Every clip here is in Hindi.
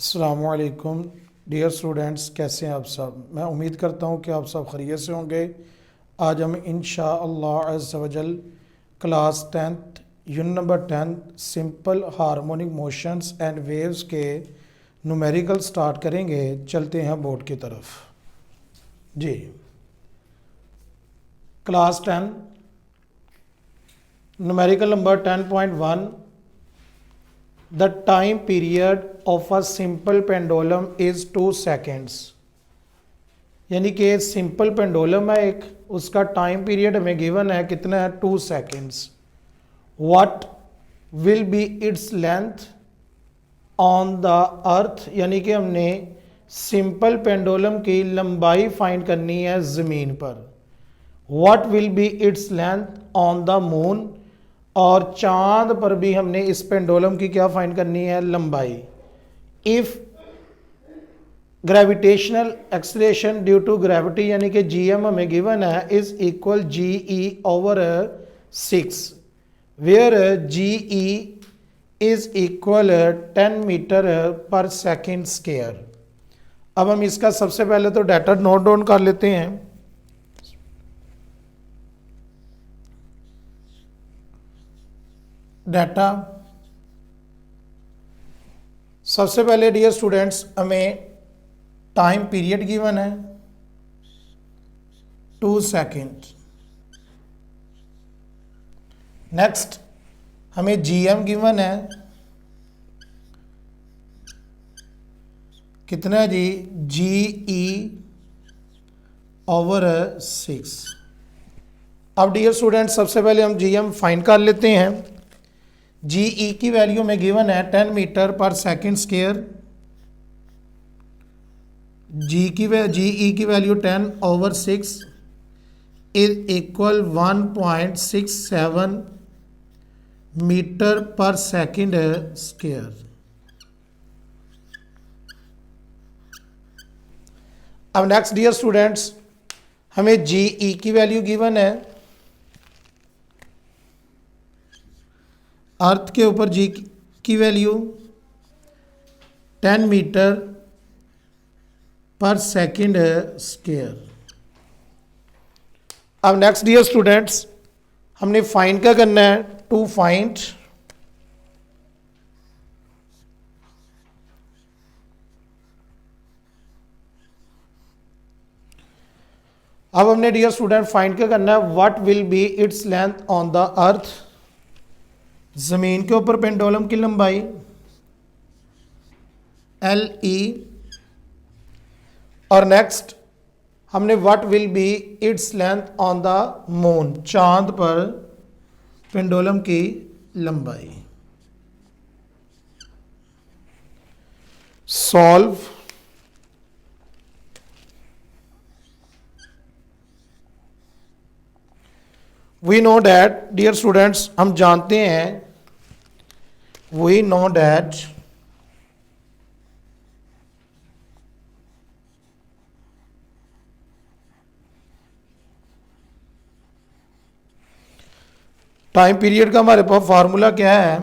अस्सलामुअलैकुम डियर स्टूडेंट्स, कैसे हैं आप सब। मैं उम्मीद करता हूं कि आप सब खैरियत से होंगे। आज हम इंशाअल्लाह अज़्ज़ व जल class 10th unit number 10 simple harmonic motions and waves के न्यूमेरिकल स्टार्ट करेंगे। चलते हैं बोर्ड की तरफ जी। Class 10 numerical number 10.1 The time period of a simple pendulum is 2 seconds। यानी कि सिंपल पेंडुलम है एक, उसका टाइम पीरियड हमें गिवन है कितना है 2 seconds. What will be its length on the earth, यानी कि हमने सिंपल पेंडुलम की लंबाई फाइंड करनी है ज़मीन पर। What will be its length on the moon, और चांद पर भी हमने इस पेंडुलम की क्या फाइंड करनी है, लंबाई। If gravitational acceleration due to gravity, यानी कि जीएम हमें गिवन है, is equal GE over 6, where GE is equal 10 metre पर सेकेंड स्क्वायर। अब हम इसका सबसे पहले तो डाटा नोट डाउन कर लेते हैं। डाटा सबसे पहले डियर स्टूडेंट्स हमें टाइम पीरियड गिवन है 2 सेकेंड। नेक्स्ट हमें जीएम गिवन है कितना है जी, जीई ओवर 6। अब डियर स्टूडेंट्स सबसे पहले हम जीएम फाइंड कर लेते हैं। जीई की वैल्यू में गिवन है 10 मीटर पर सेकेंड स्क्वायर। जीई की value 10 over 6 is equal 1.67 metre पर सेकेंड स्क्वायर। अब नेक्स्ट डियर स्टूडेंट्स हमें जीई की वैल्यू गिवन है, अर्थ के ऊपर जी की वैल्यू 10 मीटर पर सेकेंड स्क्वायर। अब नेक्स्ट डियर स्टूडेंट्स हमने फाइंड क्या करना है, टू फाइंड अब हमने डियर स्टूडेंट फाइंड क्या करना है, what will be its length on the अर्थ, जमीन के ऊपर पेंडुलम की लंबाई एल ई। और नेक्स्ट हमने what will be its length on the moon, चांद पर पेंडुलम की लंबाई। Solve. We know that dear students हम जानते हैं, we know that time period का हमारे पास फार्मूला क्या है,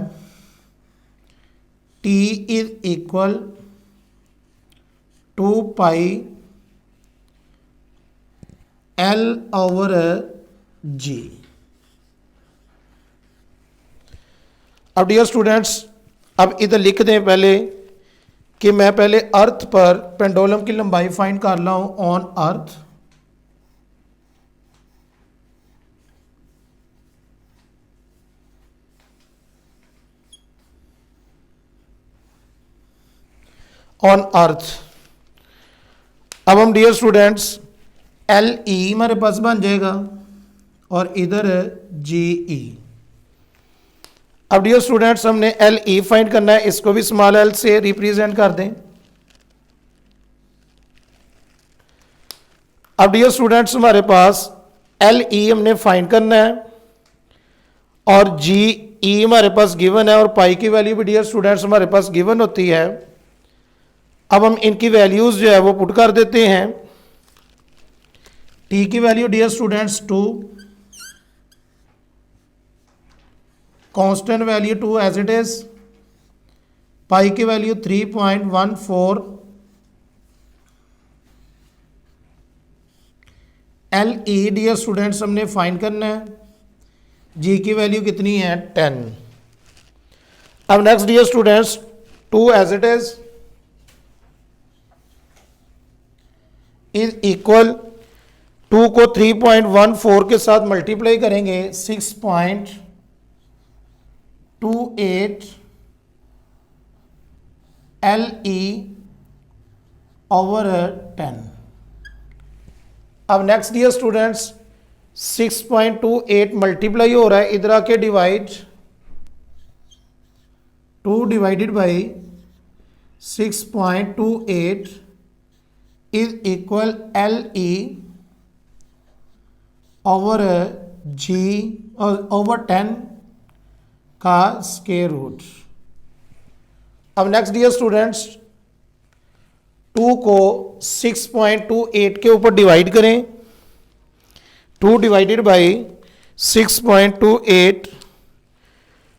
T is equal 2 pi L over G. अब डियर स्टूडेंट्स अब इधर लिख दें पहले कि मैं पहले अर्थ पर पेंडुलम की लंबाई फाइंड कर रहा हूं ऑन अर्थ। ऑन अर्थ अब हम डियर स्टूडेंट्स एल ई हमारे पास बन जाएगा और इधर जी ई। अब डियर स्टूडेंट्स हमने एल ई फाइंड करना है, इसको भी स्मॉल एल से रिप्रेजेंट कर दें। अब डियर स्टूडेंट्स हमारे पास एल ई हमने फाइंड करना है और जी ई हमारे पास गिवन है, और पाई की वैल्यू भी डियर स्टूडेंट्स हमारे पास गिवन होती है। अब हम इनकी वैल्यूज जो है वो पुट कर देते हैं। टी की value dear students 2, constant value 2 as it is, pi की value 3.14, L E dear students हमने फाइंड करना है, जी की वैल्यू कितनी है 10। अब next dear students 2 as it is equal, 2 को 3.14 के साथ मल्टीप्लाई करेंगे 6.28 एल ई ओवर 10। अब नेक्स्ट डियर स्टूडेंट्स 6.28 मल्टीप्लाई हो रहा है, इधर आके divide, 2 divided by 6.28 is equal L E over G over 10 का स्क्वायर रूट। अब नेक्स्ट डियर स्टूडेंट्स 2 को 6.28 के ऊपर डिवाइड करें, 2 divided by 6.28,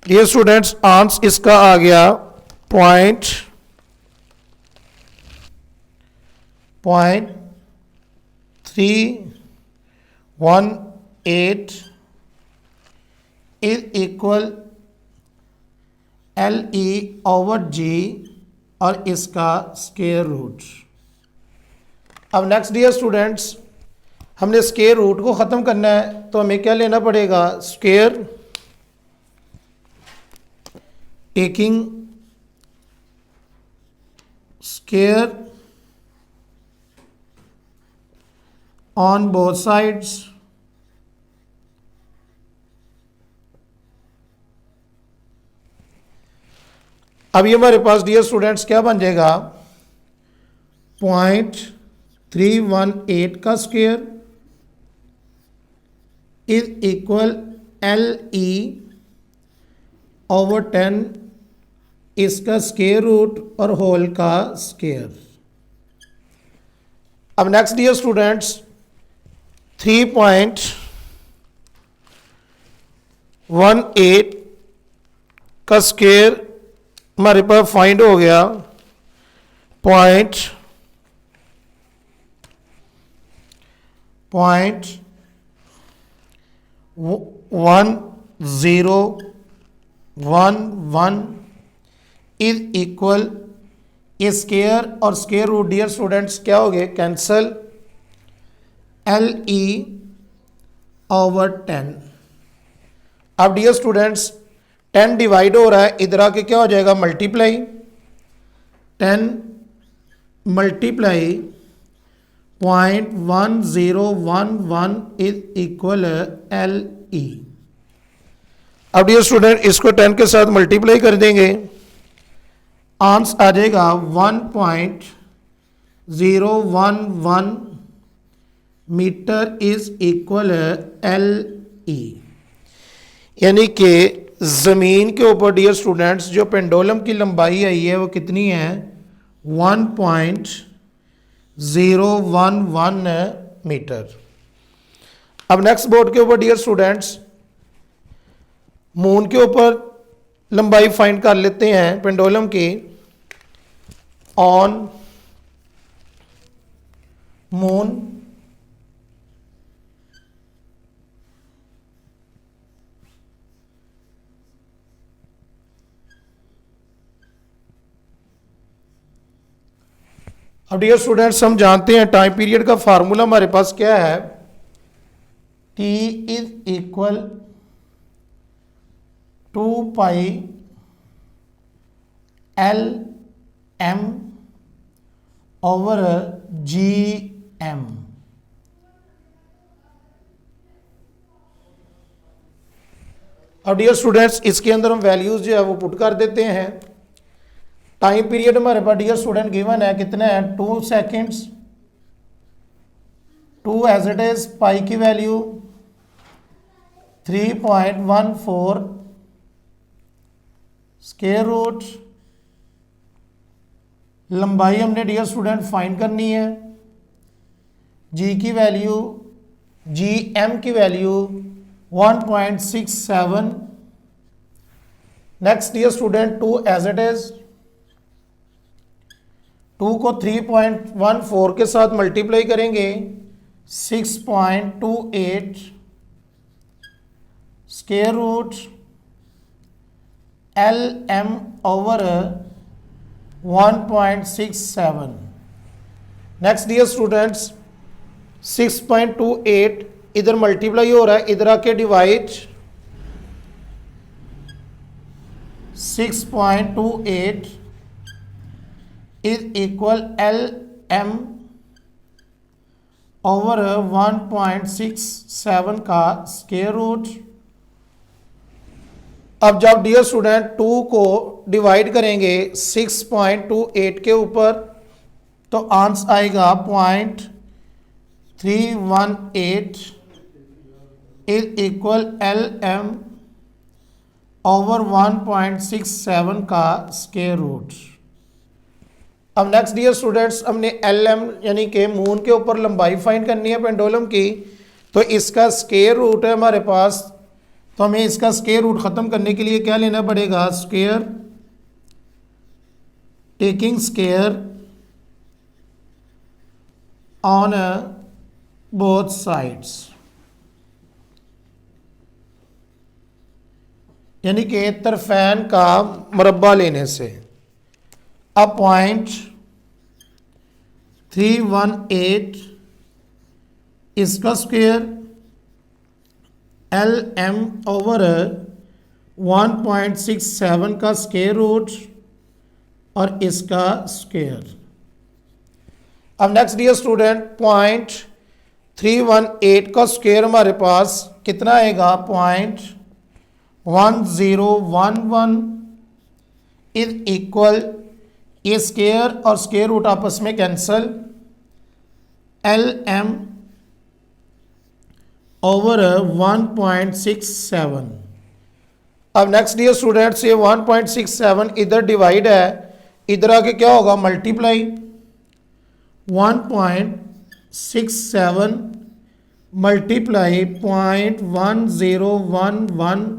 dear students answer इसका आ गया 0.318 is equal L E over G और इसका स्क्वायर रूट। अब नेक्स्ट डियर स्टूडेंट्स हमने स्क्वायर रूट को ख़त्म करना है, तो हमें क्या लेना पड़ेगा, square taking square on both sides, अब ये हमारे पास डियर स्टूडेंट्स क्या बन जाएगा, 0.318 का square is equal L E over 10 इसका स्क्वायर रूट और होल का स्क्वायर। अब नेक्स्ट डियर स्टूडेंट्स 3.18 का स्क्वायर हमारे पास फाइंड हो गया 0.1011 इज इक्वल, ये स्क्वायर और स्क्वायर रूट डियर स्टूडेंट्स क्या हो गए, कैंसल, एल ई ओवर 10। अब डियर स्टूडेंट्स 10 डिवाइड हो रहा है, इधर आके क्या हो जाएगा, multiply, 10 multiply 0.1011 is equal L ई। अब डियर स्टूडेंट इसको 10 के साथ मल्टीप्लाई कर देंगे, आंसर आ जाएगा 1.011 metre is equal L E. यानी कि ज़मीन के ऊपर डियर स्टूडेंट्स जो पेंडुलम की लंबाई आई है वो कितनी है, 1.011 मीटर। अब नेक्स्ट बोर्ड के ऊपर डियर स्टूडेंट्स मून के ऊपर लंबाई फाइंड कर लेते हैं पेंडुलम की, ऑन मून अब डियर स्टूडेंट्स हम जानते हैं टाइम पीरियड का फार्मूला हमारे पास क्या है, T is equal 2 pi L M over G M. अब डियर स्टूडेंट्स इसके अंदर हम वैल्यूज जो है वो पुट कर देते हैं। टाइम पीरियड हमारे पास डियर स्टूडेंट गिवन है, कितने हैं, 2 seconds, 2 as it is, pi की वैल्यू 3.14, स्क्वायर रूट, लंबाई हमने डियर स्टूडेंट फाइंड करनी है, जी की वैल्यू, जी एम की value 1.67। Next dear student 2 as it is, 2 को 3.14 के साथ मल्टीप्लाई करेंगे 6.28 square root LM over 1.67। Next dear students 6.28 इधर मल्टीप्लाई हो रहा है, इधर आके divide 6.28 is equal LM over 1.67 का स्क्वायर रूट। अब जब डियर स्टूडेंट 2 को डिवाइड करेंगे 6.28 के ऊपर तो आंसर आएगा 0.318 इज इक्वल LM ओवर 1.67 का स्क्वायर रूट। अब नेक्स्ट डियर स्टूडेंट्स हमने LM यानी कि मून के ऊपर लंबाई फाइंड करनी है पेंडुलम की, तो इसका स्क्वायर रूट है हमारे पास, तो हमें इसका स्क्वायर रूट ख़त्म करने के लिए क्या लेना पड़ेगा, square taking square on both sides, यानी कि तरफैन का मुरब्बा लेने से। अब 0.318 इसका स्क्वायर LM ओवर 1.67 का स्क्वायर रूट और इसका स्क्वायर। अब नेक्स्ट डियर स्टूडेंट 0.318 का स्क्वायर हमारे पास कितना आएगा, 0.1011 इज इक्वल, ये स्क्वायर और स्क्वायर रूट आपस में कैंसल, LM ओवर 1.67। अब नेक्स्ट डियर स्टूडेंट्स ये 1.67 इधर डिवाइड है, इधर आके क्या होगा, multiply 1.67 multiply 0.1011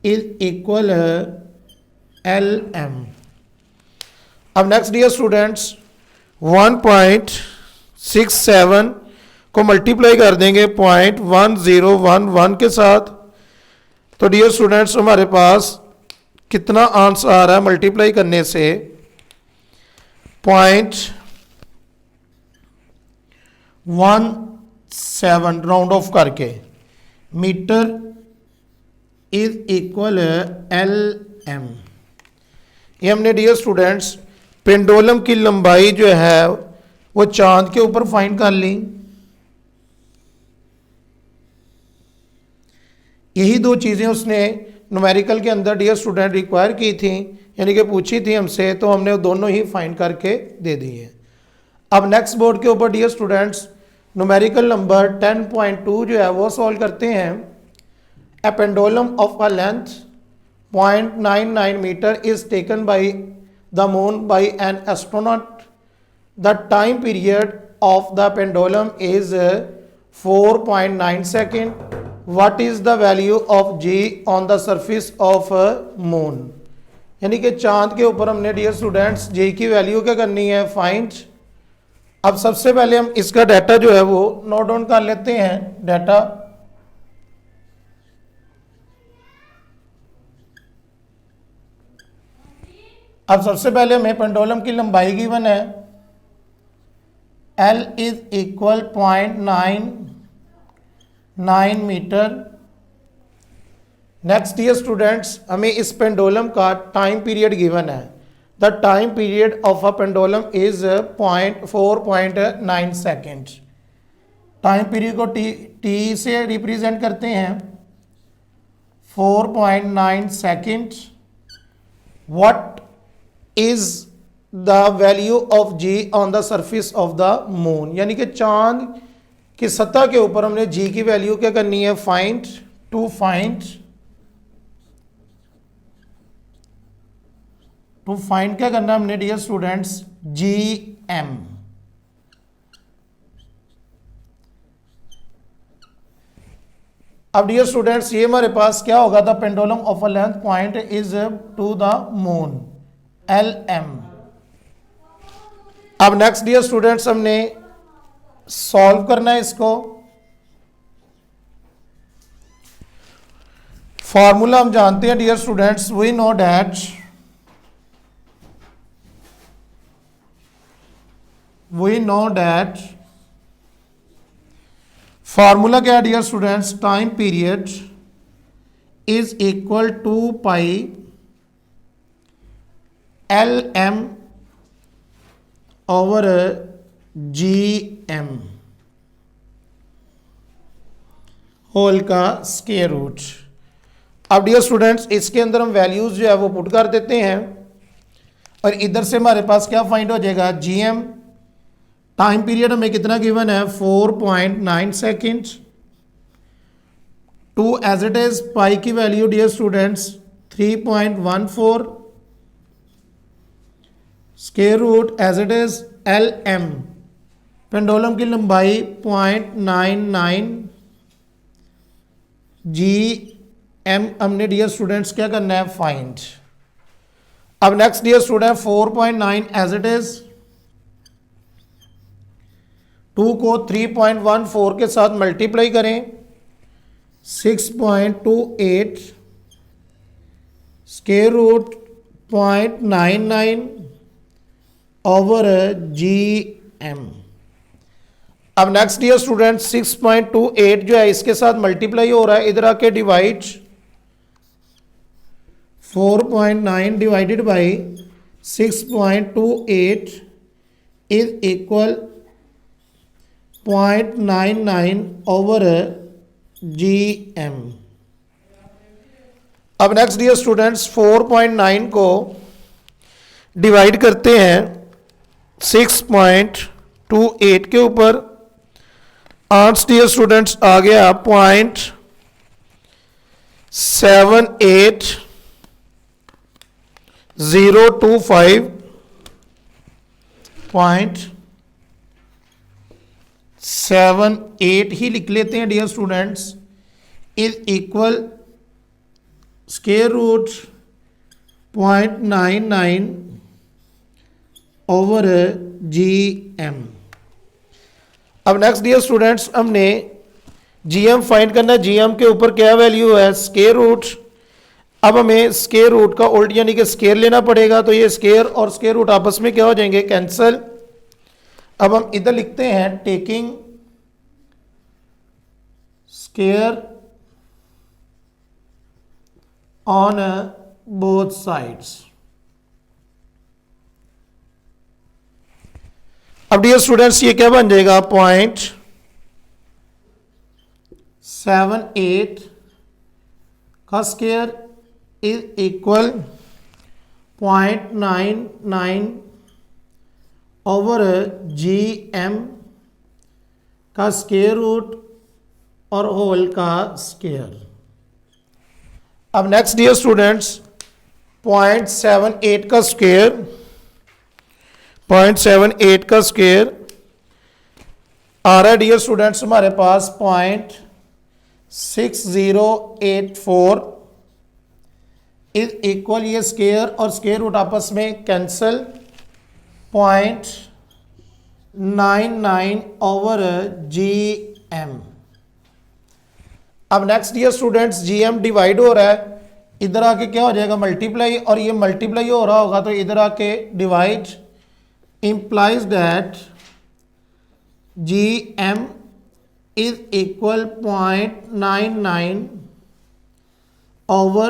is equal LM। अब नेक्स्ट डियर स्टूडेंट्स 1.67 को मल्टीप्लाई कर देंगे 0.1011 के साथ, तो डियर स्टूडेंट्स हमारे पास कितना आंसर आ रहा है मल्टीप्लाई करने से, 0.17 राउंड ऑफ करके मीटर इज इक्वल LM। ये हमने डियर स्टूडेंट्स पेंडुलम की लंबाई जो है वो चांद के ऊपर फाइंड कर ली। यही दो चीज़ें उसने न्यूमेरिकल के अंदर डियर स्टूडेंट रिक्वायर की थी, यानी कि पूछी थी हमसे, तो हमने दोनों ही फाइंड करके दे दी है। अब नेक्स्ट बोर्ड के ऊपर डियर स्टूडेंट्स न्यूमेरिकल नंबर 10.2 जो है वो सॉल्व करते हैं। A pendulum of a length 0.99 metre is taken by the moon by an astronaut. The time period of the pendulum is 4.9 second. What is the value of G on the surface of moon. यानी कि चांद के ऊपर हमने डियर स्टूडेंट्स G की वैल्यू क्या करनी है, फाइंड। अब सबसे पहले हम इसका डाटा जो है वो नोट डाउन कर लेते हैं। डाटा अब सबसे पहले हमें पेंडुलम की लंबाई गिवन है, L is equal 0.99 metre. Next dear students हमें इस पेंडुलम का टाइम पीरियड गिवन है। The time period of a pendulum is 4.9 second. Time period को टी से रिप्रेजेंट करते हैं, 4.9 second. What is the value of G on the surface of the moon. यानी कि चांद की सतह के ऊपर हमने G की वैल्यू क्या करनी है, फाइंड। टू फाइंड क्या करना है हमने डियर स्टूडेंट्स, GM। अब डियर स्टूडेंट्स ये हमारे पास क्या होगा, the pendulum of a length point is to the moon, LM। अब नेक्स्ट डियर स्टूडेंट्स हमने सॉल्व करना है इसको। फॉर्मूला हम जानते हैं dear students, we know that formula क्या है dear students, time period is equal to pi L M over G M whole का स्क्वायर रूट। अब डियर स्टूडेंट्स इसके अंदर हम वैल्यूज जो है वो पुट कर देते हैं और इधर से हमारे पास क्या फाइंड हो जाएगा, जी एम। टाइम पीरियड हमें कितना गिवन है, 4.9 second. Two as it is pi की value dear students 3.14, square root as it is L M, pendulum की लंबाई 0.99, जी एम हमने डियर स्टूडेंट्स क्या करना है, फाइंड। अब next dear student 4.9 as it is, 2 को 3.14 के साथ मल्टीप्लाई करें, 6.28, square root 0.99 over G M. अब नेक्स्ट डियर स्टूडेंट 6.28 जो है इसके साथ मल्टीप्लाई हो रहा है, इधर आके divide, 4.9 divided by 6.28 is equal 0.99 over G M. अब नेक्स्ट डियर स्टूडेंट्स 4.9 को डिवाइड करते हैं 6.28 के ऊपर, आंसर डियर स्टूडेंट्स आ गया 0.78 ही लिख लेते हैं dear students, is equal square root 0.99 over G M. अब नेक्स्ट डियर स्टूडेंट्स हमने जी एम फाइंड करना है, जी एम के ऊपर क्या वैल्यू है, स्क्वायर रूट। अब हमें स्क्वायर रूट का उल्ट यानी कि स्क्वायर लेना पड़ेगा, तो ये स्क्वायर और स्क्वायर रूट आपस में क्या हो जाएंगे, कैंसल। अब हम इधर लिखते हैं taking square on both sides. अब डियर स्टूडेंट्स ये क्या बन जाएगा, 0.78 का square is equal 0.99 over G M का स्क्वायर रूट और होल का स्क्वायर। अब नेक्स्ट डियर स्टूडेंट्स 0.78 का स्क्वायर, 0.78 का स्क्वायर आ रहा है डियर स्टूडेंट्स हमारे पास 0.6084 इज इक्वल, ये स्क्वायर और स्क्वायर रूट आपस में कैंसल, 0.99 ओवर जी एम। अब next dear students G M divide हो रहा है, इधर आके क्या हो जाएगा, मल्टीप्लाई, और ये मल्टीप्लाई हो रहा होगा तो इधर आके divide, implies that GM is equal 0.99 over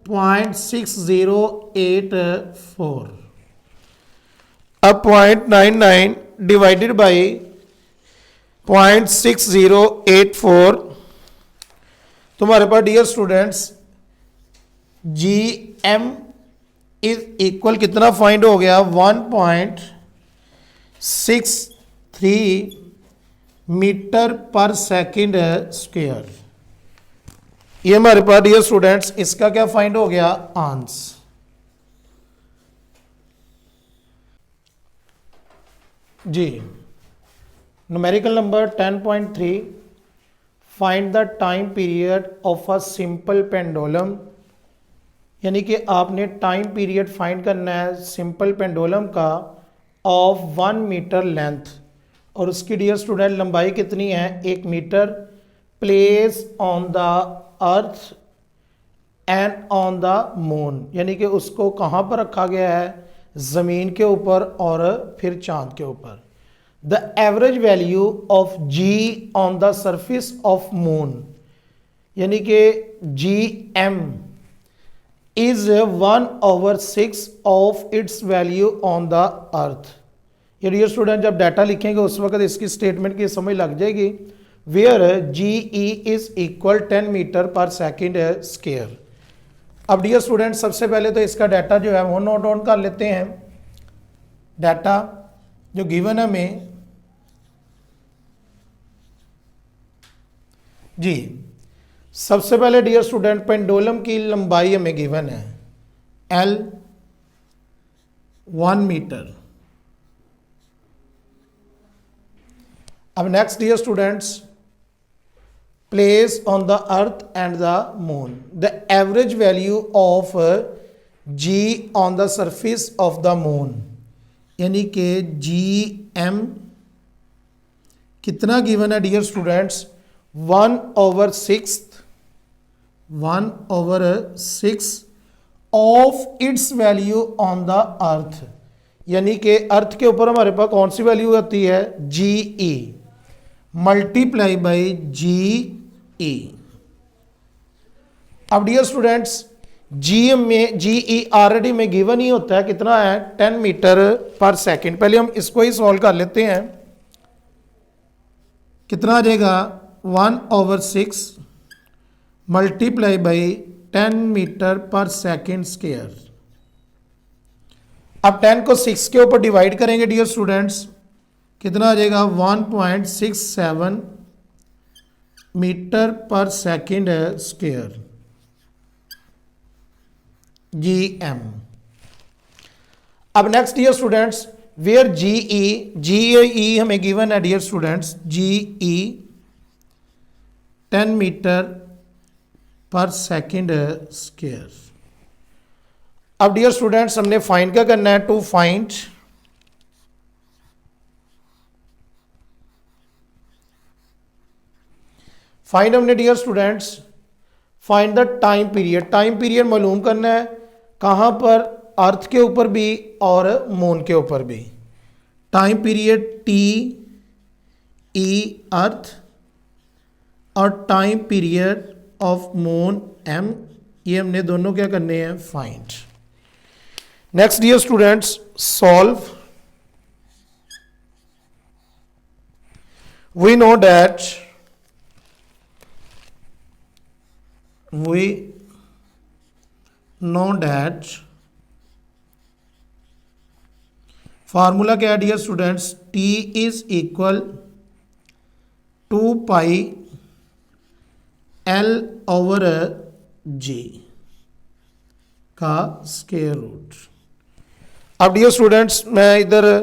0.6084। अब 0.99 डिवाइडेड बाई 0.6084, तुम्हारे पास dear students GM is equal कितना फाइंड हो गया, 1.63 मीटर पर सेकंड स्क्वायर। ये हमारे पास डियर स्टूडेंट्स इसका क्या फाइंड हो गया, आंसर। जी numerical number 10.3, find the time period of a simple pendulum, यानी कि आपने टाइम पीरियड फाइंड करना है सिंपल पेंडुलम का ऑफ 1 मीटर लेंथ, और उसकी डियर स्टूडेंट लंबाई कितनी है 1 metre, place on the earth and on the moon, यानी कि उसको कहाँ पर रखा गया है, ज़मीन के ऊपर और फिर चांद के ऊपर। The average value of G on the surface of moon, यानी कि G M is 1/6 of its value on the earth. ये डियर स्टूडेंट जब डाटा लिखेंगे उस वक्त इसकी स्टेटमेंट की समझ लग जाएगी। Where G E is equal 10 metre पर सेकेंड स्क्वायर। अब डियर स्टूडेंट सबसे पहले तो इसका डाटा जो है वो नोट डाउन कर लेते हैं। डाटा जो गिवन है हमें जी, सबसे पहले डियर स्टूडेंट पेंडुलम की लंबाई हमें गिवन है L 1 मीटर। अब next dear students, place on the earth and the moon, the average value of G on the surface of the moon, यानी कि जी एम कितना गिवन है dear students 1/6 of its value on the earth, यानी कि अर्थ के ऊपर हमारे पास कौन सी वैल्यू आती है जी ई मल्टीप्लाई बाई जी ई। अब डियर स्टूडेंट्स जी ई ऑलरेडी में गिवन ही होता है, कितना है 10 मीटर पर सेकेंड। पहले हम इसको ही सॉल्व कर लेते हैं, कितना आ जाएगा 1/6 मल्टीप्लाई बाई 10 मीटर पर सेकेंड स्क्वायर। अब 10 को 6 के ऊपर डिवाइड करेंगे डियर स्टूडेंट्स, कितना आ जाएगा 1.67 मीटर पर सेकेंड स्क्वायर जी एम। अब next dear students, where G E हमें गिवन है dear students G E 10 metre पर सेकेंड स्क्वायर। अब डियर स्टूडेंट्स हमने फाइंड क्या करना है, टू फाइंड हमने dear students find the time period. Time period मालूम करना है कहाँ पर, अर्थ के ऊपर भी और मून के ऊपर भी। Time period T E earth और time period of moon M, ये हमने दोनों क्या करने हैं find. Next dear students solve. We know that formula क्या है dear students, T is equal 2 pi L over G का स्क्वायर रूट। अब डियर स्टूडेंट्स मैं इधर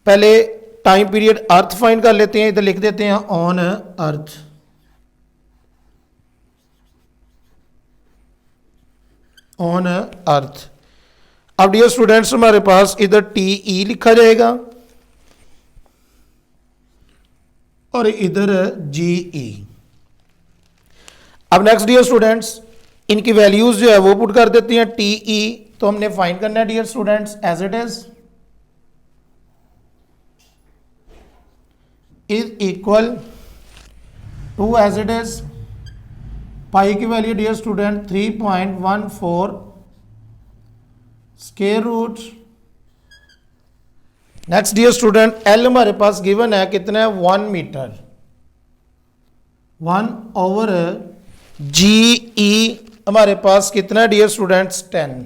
पहले टाइम पीरियड अर्थ फाइंड कर लेते हैं, इधर लिख देते हैं ऑन अर्थ। On earth. अब डियर स्टूडेंट्स हमारे पास इधर टी ई लिखा जाएगा और इधर जी ई। अब नेक्स्ट डियर स्टूडेंट्स इनकी वैल्यूज जो है वो पुट कर देते हैं। टी ई तो हमने फाइंड करना है dear students as it is equal to as it is pi की value dear student 3.14 square root. Next dear student L हमारे पास गिवन है कितना है 1 मीटर, 1 ओवर जी ई हमारे पास कितना है डियर स्टूडेंट्स 10।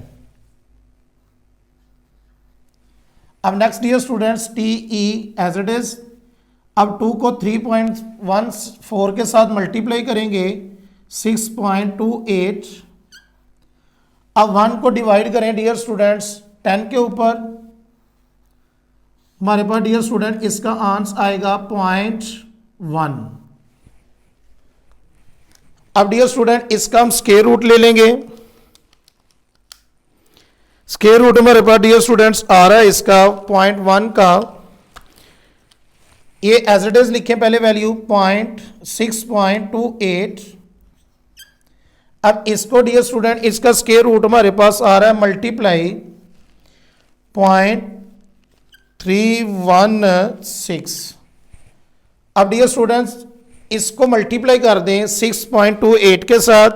अब next dear students T E as it is. अब 2 को 3.14 के साथ मल्टीप्लाई करेंगे 6.28। अब 1 को डिवाइड करें डियर स्टूडेंट्स 10 के ऊपर, हमारे पास डियर स्टूडेंट इसका आंसर आएगा 0.1। अब डियर स्टूडेंट इसका हम स्क्वायर रूट ले लेंगे। स्क्वायर रूट हमारे पास डियर स्टूडेंट्स आ रहा है इसका 0.1 का, ये एज इट इज लिखें पहले वैल्यू 0.6.28। अब इसको डियर स्टूडेंट इसका स्क्वायर रूट हमारे पास आ रहा है मल्टीप्लाई 0.316। अब डियर स्टूडेंट्स इसको मल्टीप्लाई कर दें 6.28 के साथ,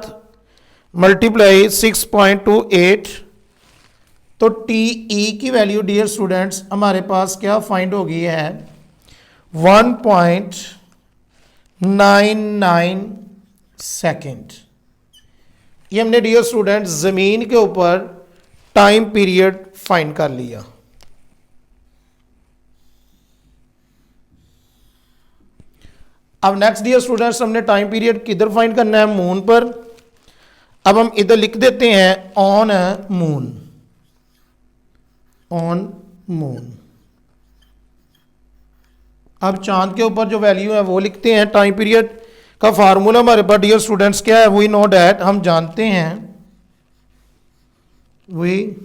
मल्टीप्लाई 6.28, तो टी ई की वैल्यू डियर स्टूडेंट्स हमारे पास क्या फाइंड हो गई है 1.99 सेकेंड। ये हमने डियर स्टूडेंट्स जमीन के ऊपर टाइम पीरियड फाइंड कर लिया। अब नेक्स्ट डियर स्टूडेंट्स हमने टाइम पीरियड किधर फाइंड करना है, मून पर। अब हम इधर लिख देते हैं ऑन मून, ऑन मून। अब चांद के ऊपर जो वैल्यू है वो लिखते हैं। टाइम पीरियड का फार्मूला हमारे पास डियर स्टूडेंट्स क्या है, वी नो डैट, हम जानते हैं, we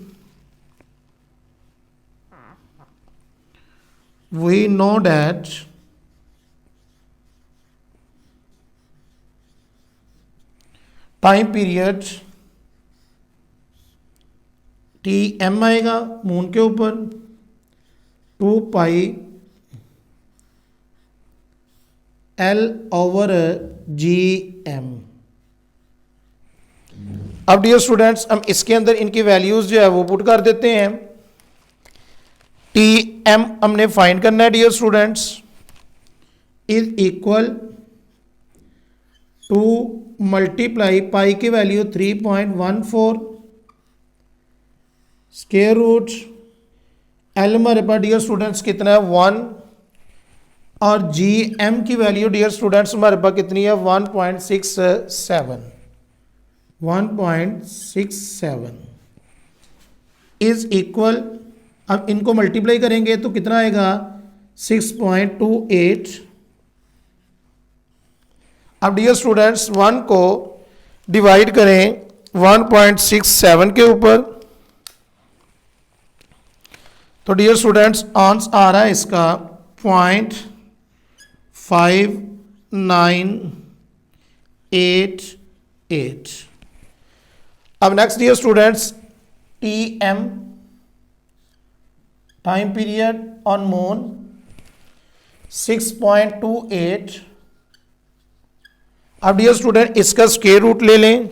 know that time period T M आएगा मून के ऊपर 2 pi L over G M. अब डियर स्टूडेंट्स हम इसके अंदर इनकी वैल्यूज जो है वो पुट कर देते हैं। टी एम हमने फाइंड करना है dear students, is equal to multiply pi की वैल्यू 3.14 स्क्वायर रूट एल हमारे पास डियर स्टूडेंट्स कितना है 1, और जी एम की वैल्यू डियर स्टूडेंट्स हमारे पास कितनी है 1.67, 1.67 इज इक्वल, अब इनको मल्टीप्लाई करेंगे तो कितना आएगा 6.28। अब डियर स्टूडेंट्स 1 को डिवाइड करें 1.67 के ऊपर, तो डियर स्टूडेंट्स आंसर आ रहा है इसका 0.5988। अब next dear students T M time period on moon 6.28। अब डियर स्टूडेंट इसका स्क्वायर रूट ले लें,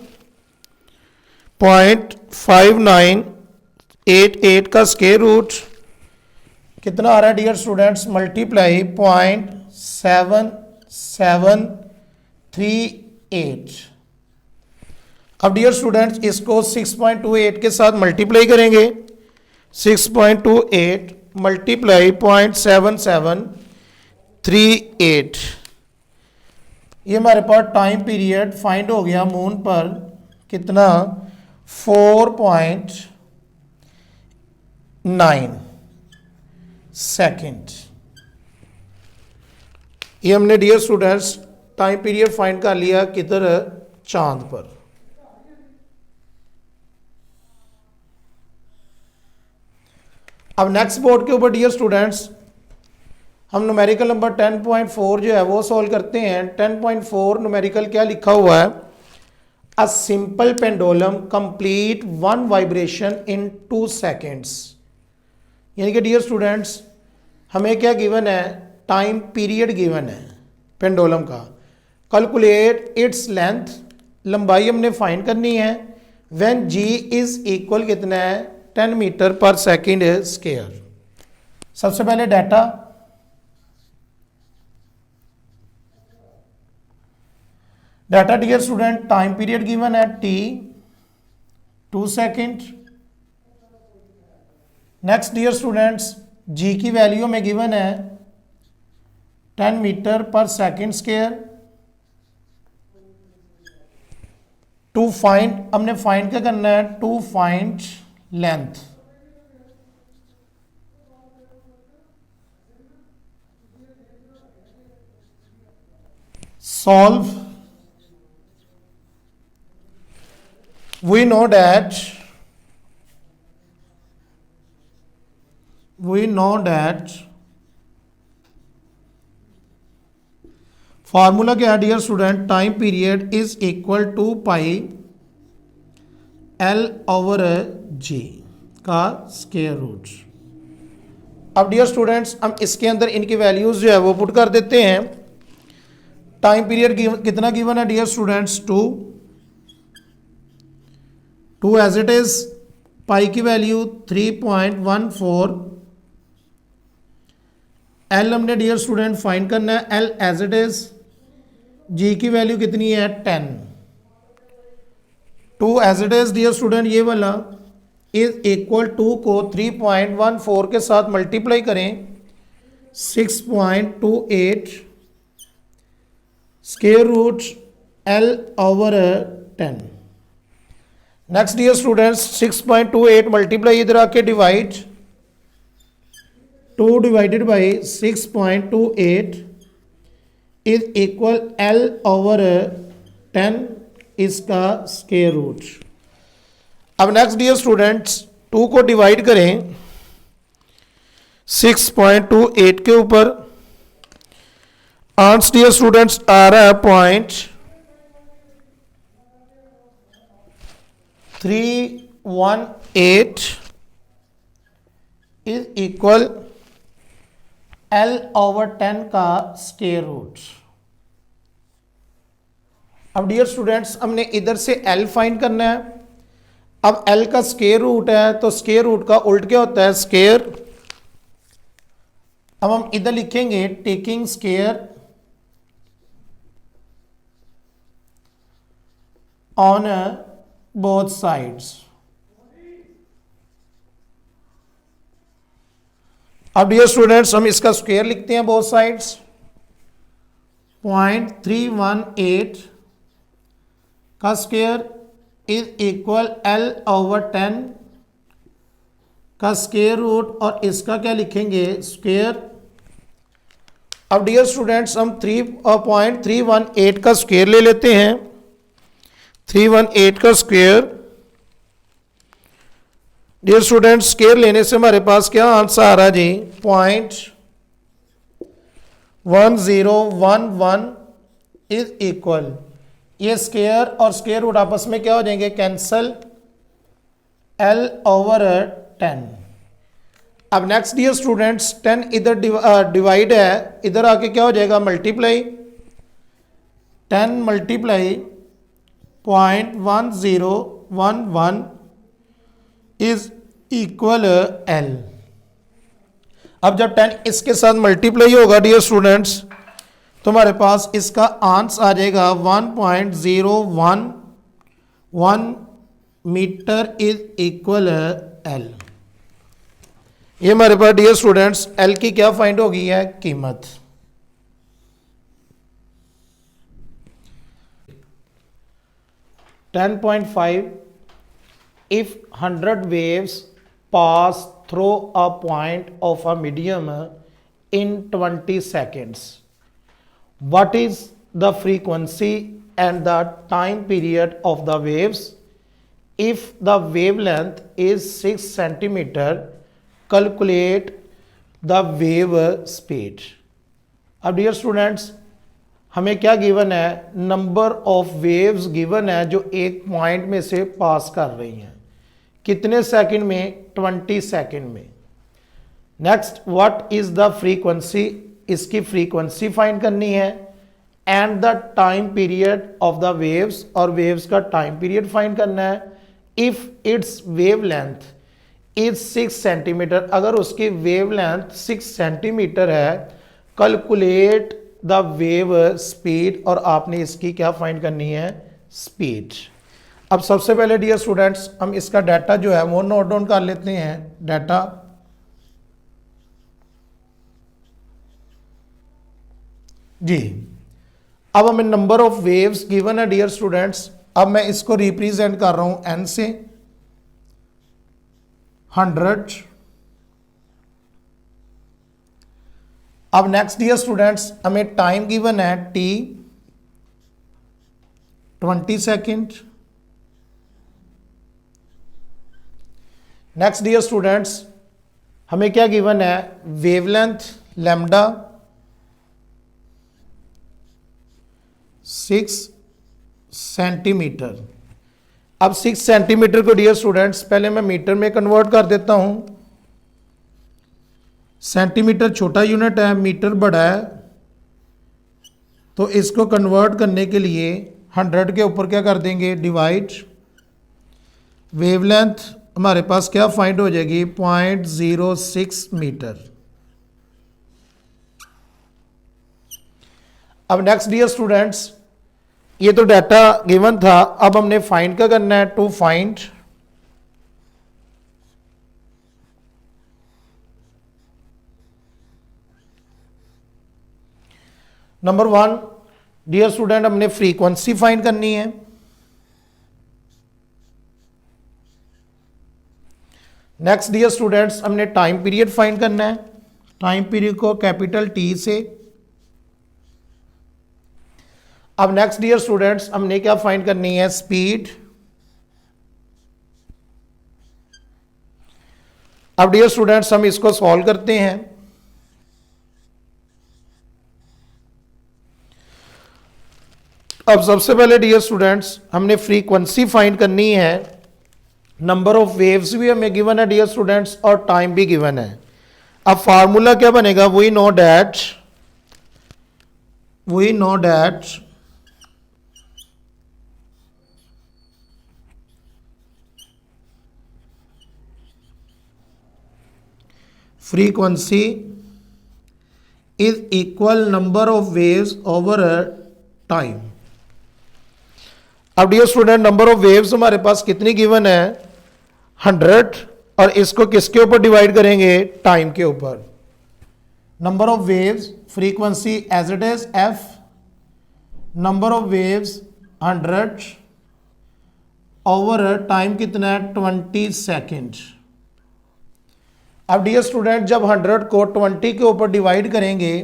0.5988 का स्क्वायर रूट कितना आ रहा है डियर स्टूडेंट्स, मल्टीप्लाई 0.7738। अब डियर स्टूडेंट्स इसको 6.28 के साथ मल्टीप्लाई करेंगे, 6.28 मल्टीप्लाई 0.7738, ये हमारे पास टाइम पीरियड फाइंड हो गया मून पर कितना 4.9 सेकेंड। ये हमने dear students time period find कर लिया किधर, चांद पर। अब नेक्स्ट बोर्ड के ऊपर डियर स्टूडेंट्स हम न्यूमेरिकल नंबर 10.4 जो है वो सॉल्व करते हैं। 10.4 न्यूमेरिकल क्या लिखा हुआ है, अ simple pendulum complete 1 vibration in 2 seconds. यानी कि डियर स्टूडेंट्स हमें क्या गिवन है, टाइम पीरियड गिवन है पेंडुलम का। कैलकुलेट इट्स लेंथ, लंबाई हमने फाइंड करनी है, व्हेन जी इज इक्वल कितना है 10 मीटर पर सेकेंड स्क्वायर। सबसे पहले data dear student time period given है T 2 second. Next dear students G की वैल्यू में गिवन है 10 मीटर पर सेकेंड स्क्वायर। टू फाइंड, हमने फाइंड क्या करना है, to find length. Solve, we know that we know that formula क्या है dear student, time period is equal to pi L over G का स्क्वायर रूट। अब डियर स्टूडेंट्स हम इसके अंदर इनकी वैल्यूज जो है वो पुट कर देते हैं। टाइम पीरियड कितना गिवन है dear students, two as it is, pi की वैल्यू 3.14, एल हमने डियर स्टूडेंट फाइंड करना है, L as it is, G की वैल्यू कितनी है 10, two as it is dear student ये वाला इज इक्वल टू को 3.14 के साथ मल्टीप्लाई करें 6.28 square root L over 10। Next dear students 6.28 multiply इधर आके divide, 2 divided by 6.28 is equal L over 10 इसका स्क्वायर रूट। अब नेक्स्ट डियर स्टूडेंट्स 2 को डिवाइड करें 6.28 के ऊपर, आंसर डियर स्टूडेंट्स आ रहा है 0.318 इज इक्वल एल ओवर 10 का स्क्वायर रूट। अब डियर स्टूडेंट्स हमने इधर से एल फाइंड करना है। अब एल का स्क्वायर रूट है तो स्क्वायर रूट का उल्ट क्या होता है, स्क्वायर। अब हम इधर लिखेंगे taking square on both sides. अब डियर स्टूडेंट्स हम इसका स्क्वायर लिखते हैं बोथ साइड्स, 0.318 का square is equal L over 10 का स्क्वायर रूट, और इसका क्या लिखेंगे स्क्वायर। अब डियर स्टूडेंट्स हम 3.318 का स्क्वायर ले लेते हैं, 318 का स्क्वायर। डियर स्टूडेंट्स स्क्वायर लेने से हमारे पास क्या आंसर आ रहा है जी, 0.1011 इज इक्वल, ये स्क्वायर और स्क्वायर रूट आपस में क्या हो जाएंगे, कैंसल, एल ओवर 10। अब नेक्स्ट डियर स्टूडेंट्स 10 इधर डिवाइड है, इधर आके क्या हो जाएगा multiply, 10 multiply 0.1011 is equal L. अब जब 10 इसके साथ मल्टीप्लाई होगा डियर स्टूडेंट्स तो हमारे पास इसका आंसर आ जाएगा 1.011 मीटर इज इक्वल एल। ये हमारे पास डियर स्टूडेंट्स एल की क्या फाइंड होगी है कीमत। If 100 waves pass through a point of a medium in 20 seconds, what is the frequency and the time period of the waves? If the wavelength is 6 centimeter, calculate the wave speed. अब डियर स्टूडेंट्स हमें क्या गिवन है, नंबर ऑफ वेव्स गिवन है जो एक पॉइंट में से पास कर रही हैं, कितने सेकंड में, 20 सेकंड में। Next what is the frequency, इसकी फ्रीक्वेंसी फाइंड करनी है, and the time period of the waves, और वेव्स का टाइम पीरियड फाइंड करना है। If it's wavelength is 6 centimetre, अगर उसकी वेवलेंथ 6 सेंटीमीटर है, कैलकुलेट द वेव स्पीड, और आपने इसकी क्या फाइंड करनी है, स्पीड। अब सबसे पहले डियर स्टूडेंट्स हम इसका डाटा जो है वो नोट डाउन कर लेते हैं। डाटा जी, अब हमें नंबर ऑफ वेव्स गिवन है डियर स्टूडेंट्स। अब मैं इसको रिप्रेजेंट कर रहा हूं एन से, 100। अब नेक्स्ट डियर स्टूडेंट्स हमें टाइम गिवन है T, 20 second. Next dear students हमें क्या गिवन है, वेवलेंथ लैम्डा 6 सेंटीमीटर। अब 6 सेंटीमीटर को डियर स्टूडेंट्स पहले मैं मीटर में कन्वर्ट कर देता हूं। सेंटीमीटर छोटा यूनिट है, मीटर बड़ा है, तो इसको कन्वर्ट करने के लिए 100 के ऊपर क्या कर देंगे, डिवाइड। वेवलेंथ हमारे पास क्या फाइंड हो जाएगी, 0.06 मीटर। अब नेक्स्ट डियर स्टूडेंट्स, ये तो डाटा गिवन था, अब हमने फाइंड क्या करना है, to find number 1 dear student, हमने फ्रीक्वेंसी फाइंड करनी है। नेक्स्ट डियर स्टूडेंट्स, हमने टाइम पीरियड फाइंड करना है। टाइम पीरियड को कैपिटल टी से। अब नेक्स्ट डियर स्टूडेंट्स, हमने क्या फाइंड करनी है, स्पीड। अब डियर स्टूडेंट्स, हम इसको सॉल्व करते हैं। अब सबसे पहले डियर स्टूडेंट्स, हमने फ्रीक्वेंसी फाइंड करनी है। नंबर ऑफ वेव्स भी हमें गिवन है डियर स्टूडेंट्स, और टाइम भी गिवन है। अब फार्मूला क्या बनेगा, we know that frequency is equal number of waves over time. अब dear student, number of waves हमारे पास कितनी गिवन है, 100, और इसको किसके ऊपर डिवाइड करेंगे, टाइम के ऊपर। Number of waves, frequency as it is F, number of waves 100 over time कितना है, 20 सेकेंड। अब डियर स्टूडेंट, जब 100 को 20 के ऊपर डिवाइड करेंगे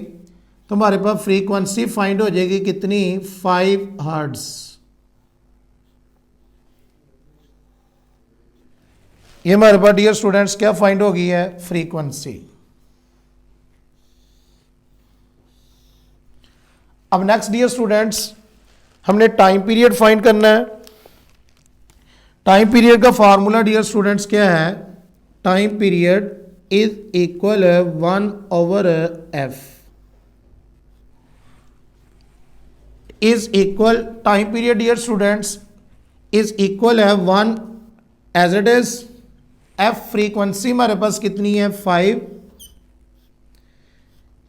तो हमारे पास फ्रीक्वेंसी फाइंड हो जाएगी कितनी, 5 हर्ट्ज। ये हमारे पास डियर स्टूडेंट्स क्या फाइंड हो गई है, फ्रीक्वेंसी। अब नेक्स्ट डियर स्टूडेंट्स, हमने टाइम पीरियड फाइंड करना है। टाइम पीरियड का फार्मूला डियर स्टूडेंट्स क्या है, time period is equal 1 over F is equal, time period dear students is equal है 1 as it is F. Frequency हमारे पास कितनी है, 5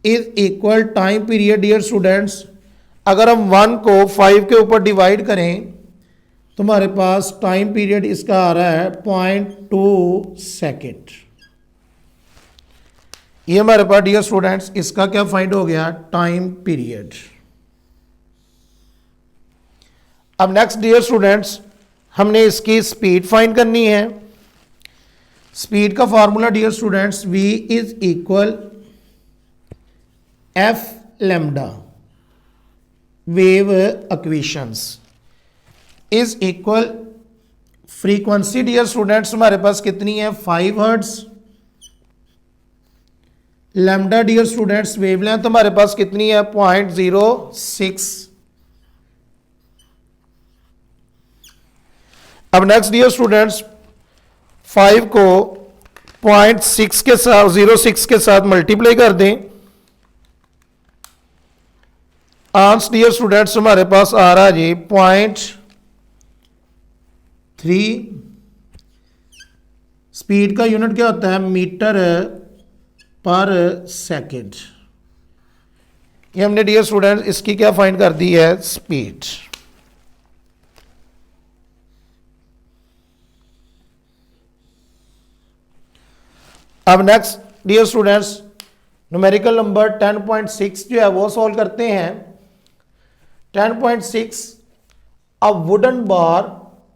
is equal time period dear students, अगर हम 1 को 5 के ऊपर डिवाइड करें तो हमारे पास टाइम पीरियड इसका आ रहा है 0.2 सेकेंड। ये हमारे पास डियर स्टूडेंट्स इसका क्या फाइंड हो गया, टाइम पीरियड। अब नेक्स्ट डियर स्टूडेंट्स, हमने इसकी स्पीड फाइंड करनी है। स्पीड का formula dear students, v is equal F lambda wave equations is equal, frequency dear students हमारे पास कितनी है, 5 hertz. Lambda dear students wavelength हमारे पास कितनी है, 0.06। अब नेक्स्ट डियर स्टूडेंट्स, 5 को 0.6 के साथ 0.6 के साथ मल्टीप्लाई कर दें, आंसर डियर स्टूडेंट्स हमारे पास आ रहा है जी 0.3। स्पीड का यूनिट क्या होता है, मीटर पर सेकेंड। ये हमने डियर स्टूडेंट्स इसकी क्या फाइंड कर दी है, स्पीड। अब next dear students, numerical number 10.6 जो है वो सॉल्व करते हैं। 10.6, a wooden bar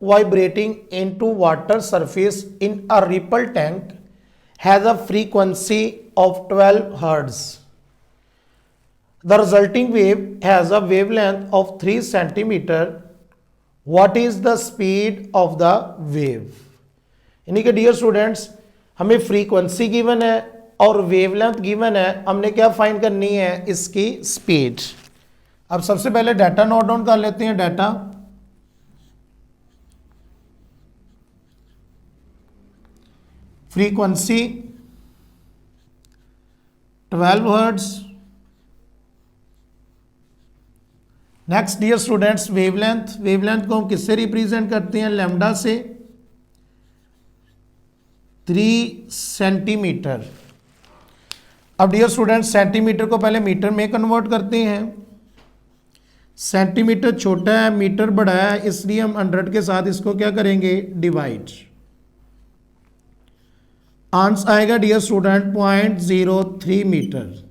vibrating into water surface in a ripple tank has a frequency of 12 hertz. The resulting wave has a wavelength of 3 centimeter. What is the speed of the wave? यानी कि डियर स्टूडेंट्स, हमें फ्रीक्वेंसी गिवन है और वेवलेंथ गिवन है, हमने क्या फाइंड करनी है, इसकी स्पीड। अब सबसे पहले डाटा नोट डाउन कर लेते हैं। Data frequency 12 hertz. Next dear students, wavelength, wavelength को हम किससे रिप्रेजेंट करते हैं, लैम्डा से, 3 सेंटीमीटर। अब डियर स्टूडेंट्स, सेंटीमीटर को पहले मीटर में कन्वर्ट करते हैं। सेंटीमीटर छोटा है, मीटर बड़ा है, इसलिए हम 100 के साथ इसको क्या करेंगे, डिवाइड। आंसर आएगा डियर स्टूडेंट 0.03 मीटर।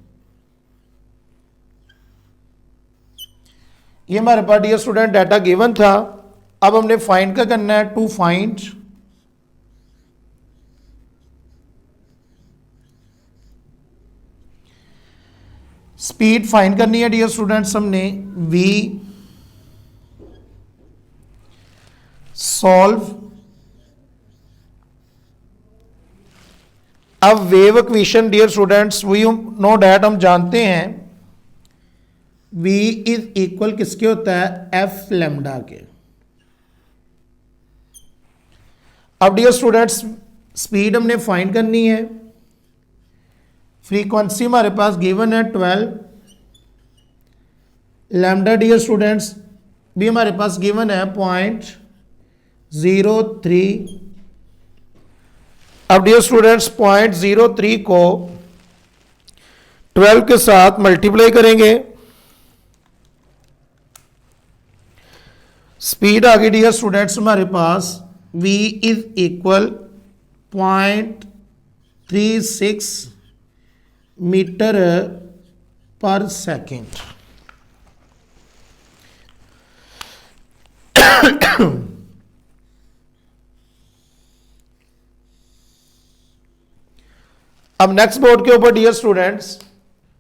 ये हमारे पास डियर स्टूडेंट डाटा गिवन था। अब हमने फाइंड क्या करना है, टू फाइंड स्पीड फाइंड करनी है डियर स्टूडेंट्स हमने। v solve. अब wave equation dear students we know that, हम जानते हैं v इज इक्वल किसके होता है, f लैम्डा के। अब डियर स्टूडेंट्स स्पीड हमने फाइंड करनी है। फ्रीक्वेंसी हमारे पास गिवन है 12, लैम्डा डियर स्टूडेंट्स भी हमारे पास गिवन है 0.03। अब डियर स्टूडेंट्स 0.03 को 12 के साथ मल्टीप्लाई करेंगे, स्पीड आ गई डियर स्टूडेंट्स हमारे पास v इज इक्वल 0.36 मीटर पर सेकेंड। अब नेक्स्ट बोर्ड के ऊपर डियर स्टूडेंट्स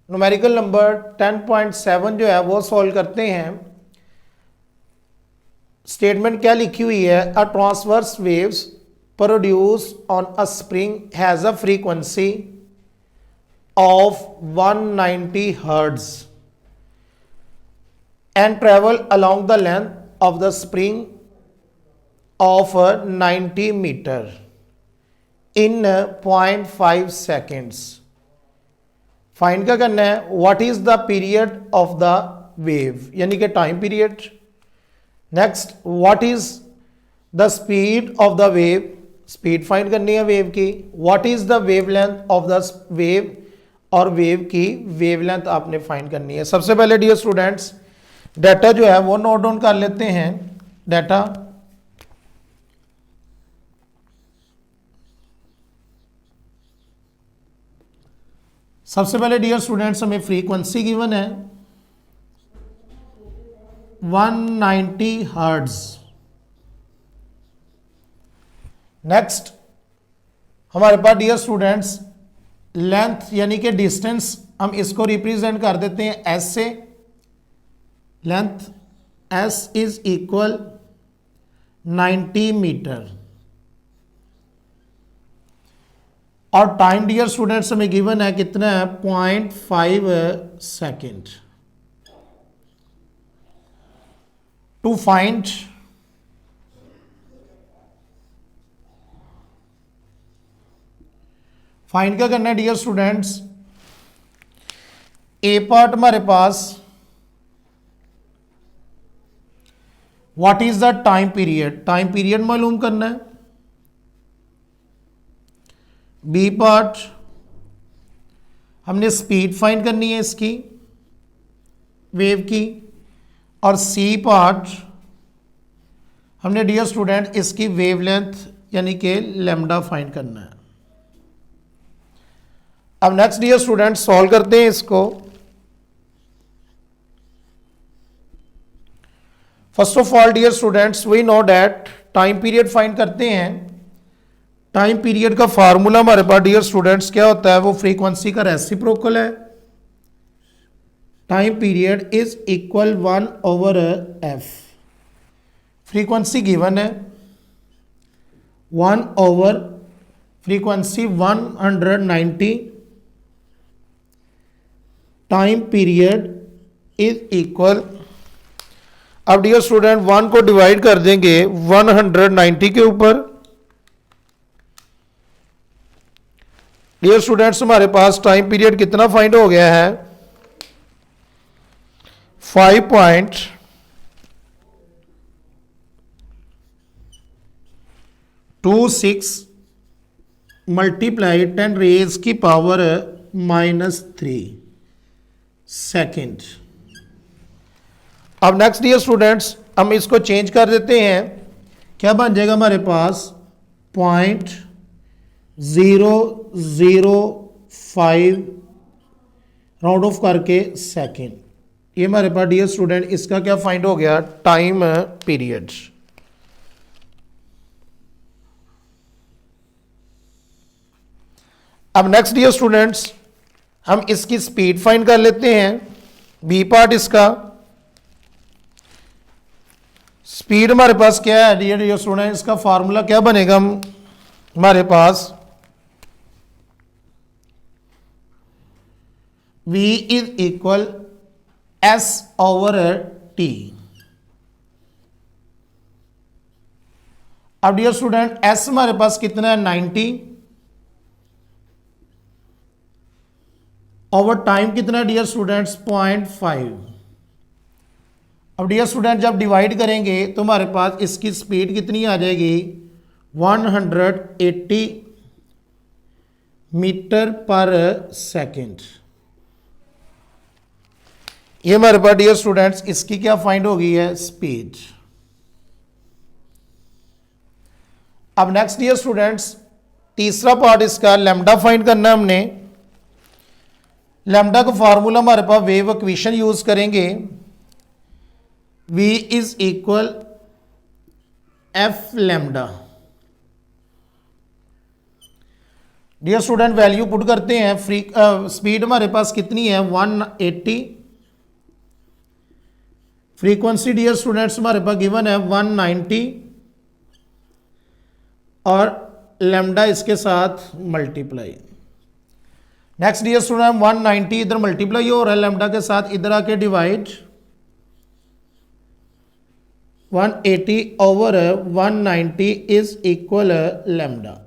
न्यूमेरिकल नंबर 10.7 जो है वो सॉल्व करते हैं। स्टेटमेंट क्या लिखी हुई है, a transverse waves produce on a spring has a frequency of 190 hertz and travel along the length of the spring of 90 meter in 0.5 seconds. Find क्या करना है, what is the period of the wave, यानी कि time period. Next, what is the speed of the wave, speed find करनी है वेव की। What is the wavelength of the wave, और वेव की वेवलेंथ आपने फाइंड करनी है। सबसे पहले डियर स्टूडेंट्स डाटा जो है वो नोट डाउन कर लेते हैं। डाटा सबसे पहले डियर स्टूडेंट्स हमें फ्रीक्वेंसी गिवन है 190 हर्ट्ज। नेक्स्ट हमारे पास डियर स्टूडेंट्स लेंथ यानी कि डिस्टेंस, हम इसको रिप्रेजेंट कर देते हैं एस से। Length S is equal 90 metre और टाइम डियर स्टूडेंट्स हमें गिवन है कितना है, 0.5 सेकेंड। टू फाइंड फाइंड क्या करना है डियर स्टूडेंट्स, ए पार्ट हमारे पास what is the time period, time period मालूम करना है। बी पार्ट हमने स्पीड फाइंड करनी है इसकी वेव की, और सी पार्ट हमने डियर स्टूडेंट इसकी वेवलेंथ यानी कि लैम्डा फाइंड करना है। अब नेक्स्ट डियर स्टूडेंट सॉल्व करते हैं इसको। First of all dear students we know that time period find करते हैं। टाइम पीरियड का फार्मूला हमारे पास डियर स्टूडेंट्स क्या होता है, वो फ्रीक्वेंसी का रेसिप्रोकल है। Time period is equal 1/f। Frequency given है 1/f frequency 190, time period is equal. अब डियर स्टूडेंट 1 को डिवाइड कर देंगे 190 के ऊपर। डियर स्टूडेंट्स हमारे पास टाइम पीरियड कितना फाइंड हो गया है, 5.26 मल्टीप्लाई 10 रेज की पावर -3 सेकेंड। अब नेक्स्ट डियर स्टूडेंट्स हम इसको चेंज कर देते हैं, क्या बन जाएगा हमारे पास 0.005 राउंड ऑफ करके सेकेंड। ये हमारे पास डियर स्टूडेंट इसका क्या फाइंड हो गया, टाइम पीरियड। अब नेक्स्ट डियर स्टूडेंट्स हम इसकी स्पीड फाइंड कर लेते हैं। बी पार्ट इसका स्पीड हमारे पास क्या है डियर स्टूडेंट, इसका फार्मूला क्या बनेगा, हमारे पास v is equal s over t। अब डियर स्टूडेंट s हमारे पास कितना है 90, ओवर टाइम कितना है डियर स्टूडेंट्स 0.5। अब डियर स्टूडेंट जब डिवाइड करेंगे तो हमारे पास इसकी स्पीड कितनी आ जाएगी 180 मीटर पर सेकेंड। ये हमारे पास डियर स्टूडेंट्स इसकी क्या फाइंड हो गई है, स्पीड। अब नेक्स्ट डियर स्टूडेंट्स तीसरा पार्ट इसका लैम्डा फाइंड करना है हमने। लैम्डा का फार्मूला हमारे पास वेव इक्वेशन यूज करेंगे, v is equal F lambda. Dear student value put करते हैं, स्पीड हमारे पास कितनी है 180, फ्रीक्वेंसी डियर स्टूडेंट्स हमारे पास गिवन है 190 और लैम्डा इसके साथ मल्टीप्लाई। नेक्स्ट डियर स्टूडेंट 190 इधर मल्टीप्लाई हो रहा है लैम्डा के साथ, इधर आके divide 180 over 190 is equal lambda.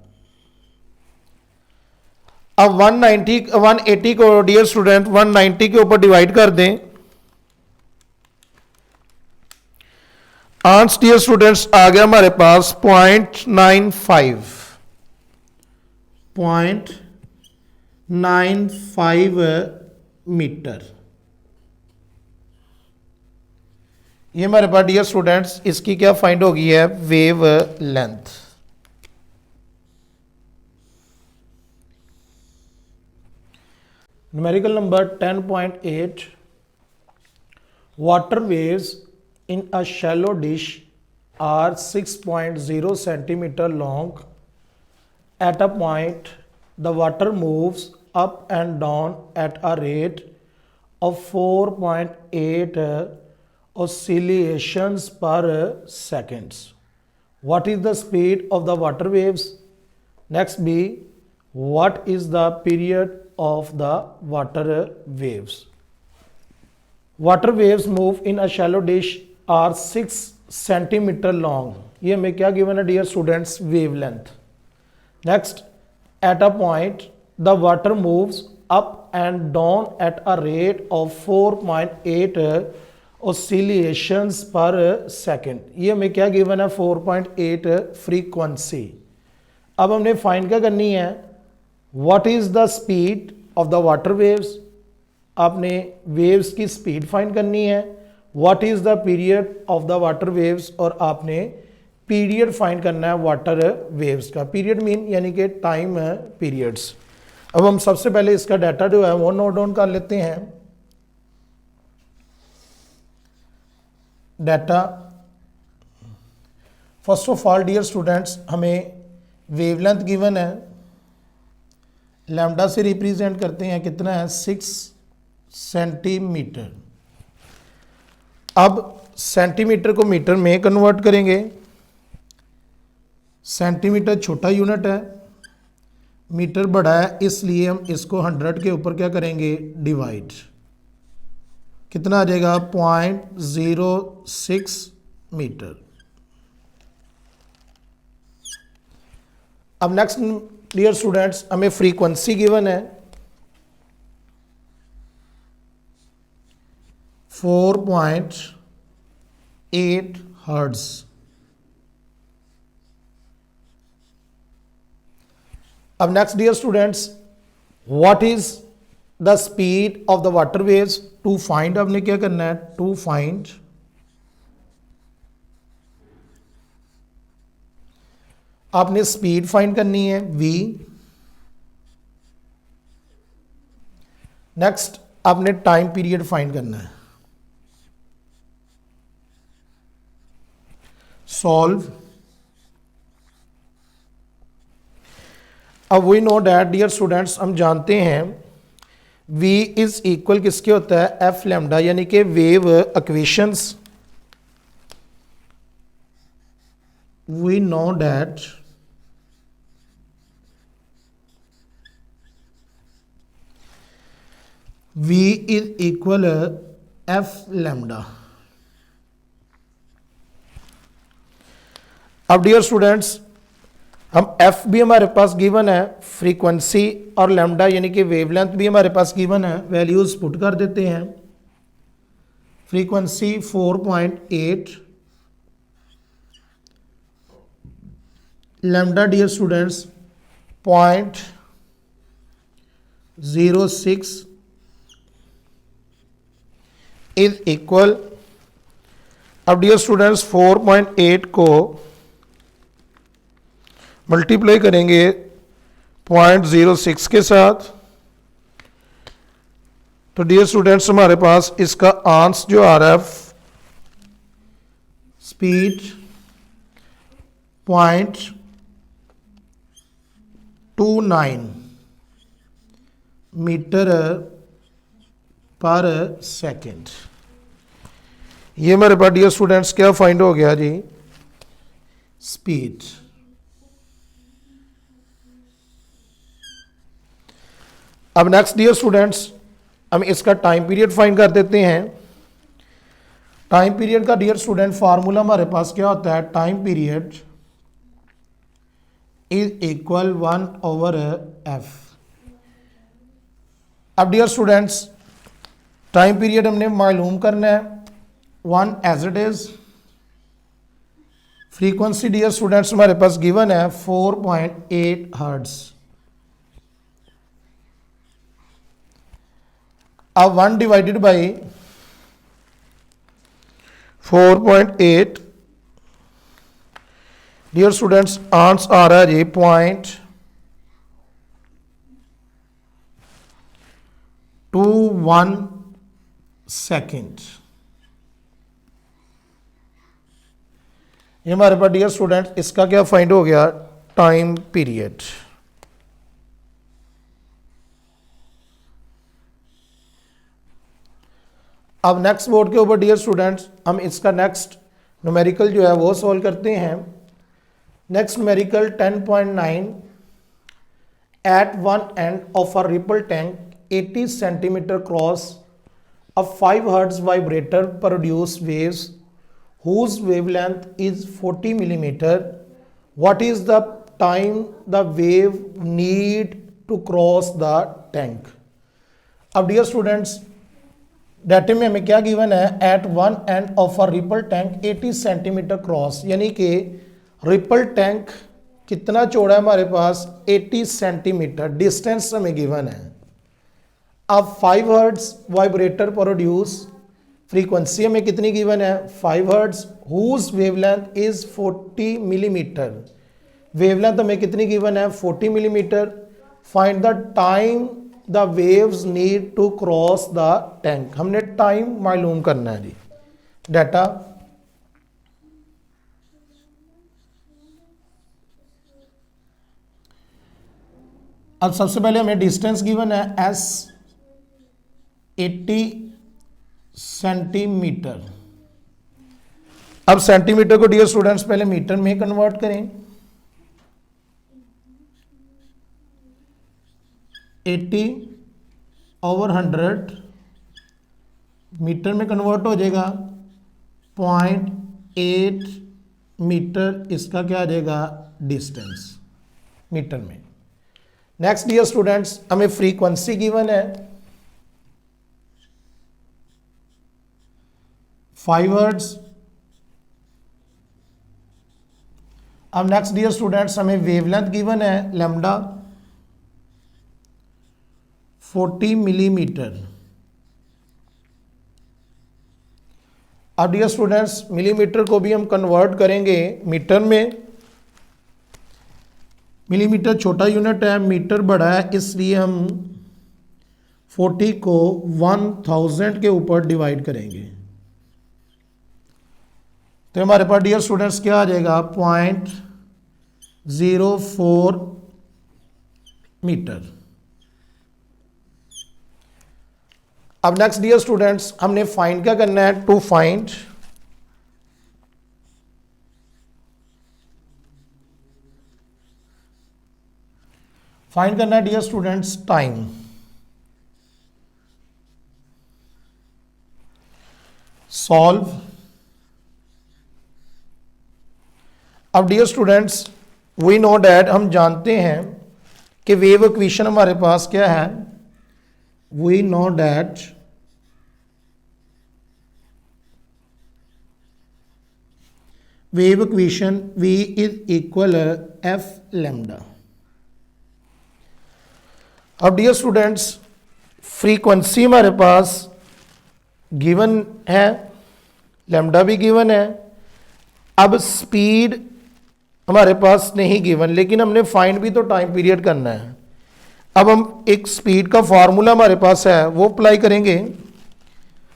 अब 180 को डियर स्टूडेंट 190 के ऊपर डिवाइड कर दें, आंसर डियर स्टूडेंट्स आ गया हमारे पास 0.95 मीटर। ये हमारे पास डियर स्टूडेंट्स इसकी क्या फाइंड होगी है, wave length. Numerical number 10.8 water waves in a shallow dish are 6.0 centimeter long. At a point, the water moves up and down at a rate of 4.8 oscillations per seconds. What is the speed of the water waves? Next B, what is the period of the water waves? Water waves move in a shallow dish are 6 centimetre long. ये हमें क्या गिवन है dear students, wave length. Next at a point the water moves up and down at a rate of 4.8 oscillations per second. ये हमें क्या गिवन है 4.8 फ्रीक्वेंसी। अब हमने फाइंड क्या करनी है, what is the speed of the water waves. आपने वेव्स की स्पीड फाइंड करनी है, what is the period of the water waves, और आपने पीरियड फाइंड करना है वाटर वेव्स का। पीरियड मीन यानी कि टाइम पीरियड्स। अब हम सबसे पहले इसका डाटा जो है वो नोट डाउन कर लेते हैं। Data first of all dear students हमें वेवलेंथ गिवन है, लैम्डा से रिप्रेजेंट करते हैं, कितना है 6 सेंटीमीटर। अब सेंटीमीटर को मीटर में कन्वर्ट करेंगे, सेंटीमीटर छोटा यूनिट है, मीटर बड़ा है इसलिए हम इसको 100 के ऊपर क्या करेंगे, डिवाइड। कितना आ जाएगा, 0.06 मीटर। अब नेक्स्ट डियर स्टूडेंट्स, हमें फ्रीक्वेंसी गिवन है 4.8 हर्ट्ज। अब next dear students, what is the speed of the water waves. To find, आपने क्या करना है, टू फाइंड आपने स्पीड फाइंड करनी है v। नेक्स्ट आपने टाइम पीरियड फाइंड करना है। सॉल्व। अब we know that dear students, हम जानते हैं v इज इक्वल किसके होता है, एफ लैम्डा, यानी कि wave equations. We know that v is equal F lambda. अब डियर स्टूडेंट्स, हम f भी हमारे पास गिवन है, फ्रीक्वेंसी और लैम्डा यानी कि वेवलेंथ भी हमारे पास गिवन है, वैल्यूज पुट कर देते हैं। Frequency 4.8, lambda dear students 0.06 is equal. अब डियर स्टूडेंट्स 4.8 को मल्टीप्लाई करेंगे 0.06 के साथ, तो डियर स्टूडेंट्स हमारे पास इसका आंसर जो आ रहा है, स्पीड 0.29 मीटर पर सेकेंड। ये हमारे पास डियर स्टूडेंट्स क्या फाइंड हो गया जी, स्पीड। अब नेक्स्ट डियर स्टूडेंट्स, हम इसका टाइम पीरियड फाइंड कर देते हैं। टाइम पीरियड का डियर स्टूडेंट फार्मूला हमारे पास क्या होता है, time period is equal 1/f। अब डियर स्टूडेंट्स, टाइम पीरियड हमने मालूम करना है 1 as it is. Frequency dear students हमारे पास गिवन है 4.8 हर्ट्ज। अब 1 divided by 4.8, dear students answer आ रहा है जी 0.21 सेकेंड। ये हमारे पास डियर स्टूडेंट्स इसका क्या फाइंड हो गया, टाइम पीरियड। अब नेक्स्ट बोर्ड के ऊपर डियर स्टूडेंट्स हम इसका नेक्स्ट न्यूमेरिकल जो है वो सॉल्व करते हैं। Next numerical 10.9, at one end of a ripple tank 80 centimetre cross a 5 hertz vibrator produce waves whose wavelength is 40 millimeter. What is the time the wave need to cross the tank? अब डियर स्टूडेंट्स डाटा में हमें क्या गिवन है, at one end of a ripple tank 80 centimetre cross, यानी कि रिपल टैंक कितना चौड़ा है हमारे पास, 80 सेंटीमीटर डिस्टेंस हमें गिवन है। अब 5 हर्ट्ज वाइब्रेटर प्रोड्यूस, फ्रीक्वेंसी हमें कितनी गिवन है, 5 hertz, whose wavelength is 40 millimetre, wavelength हमें कितनी गिवन है, 40 millimetre. Find the time the waves need to cross the tank, हमने टाइम मालूम करना है जी। डाटा अब सबसे पहले हमें डिस्टेंस गिवन है एस 80 सेंटीमीटर। अब सेंटीमीटर को डियर स्टूडेंट्स पहले मीटर में कन्वर्ट करें। 80/100 मीटर में कन्वर्ट हो जाएगा। 0.8 मीटर इसका क्या आ जाएगा डिस्टेंस मीटर में। नेक्स्ट डियर स्टूडेंट्स, हमें फ्रीक्वेंसी गिवन है 5 हर्ट्ज। अब नेक्स्ट डियर स्टूडेंट्स, हमें वेवलेंथ गिवन है लैम्डा 40 मिलीमीटर। अब डियर स्टूडेंट्स, मिलीमीटर को भी हम कन्वर्ट करेंगे मीटर में। मिलीमीटर छोटा यूनिट है, मीटर बड़ा है, इसलिए हम 40 को 1000 के ऊपर डिवाइड करेंगे। तो हमारे पास डियर स्टूडेंट्स क्या आ जाएगा 0.04 मीटर। अब नेक्स्ट डियर स्टूडेंट्स, हमने फाइंड क्या करना है, टू फाइंड करना है डियर स्टूडेंट्स टाइम। सॉल्व। अब dear students, we know that, हम जानते हैं कि वेव इक्वेशन हमारे पास क्या है, we know that wave equation V is equal F lambda. अब डियर स्टूडेंट्स, फ्रीक्वेंसी हमारे पास गिवन है, लैम्डा भी गिवन है। अब स्पीड हमारे पास नहीं गिवन, लेकिन हमने फाइंड भी तो टाइम पीरियड करना है। अब हम एक स्पीड का फार्मूला हमारे पास है वो अप्लाई करेंगे।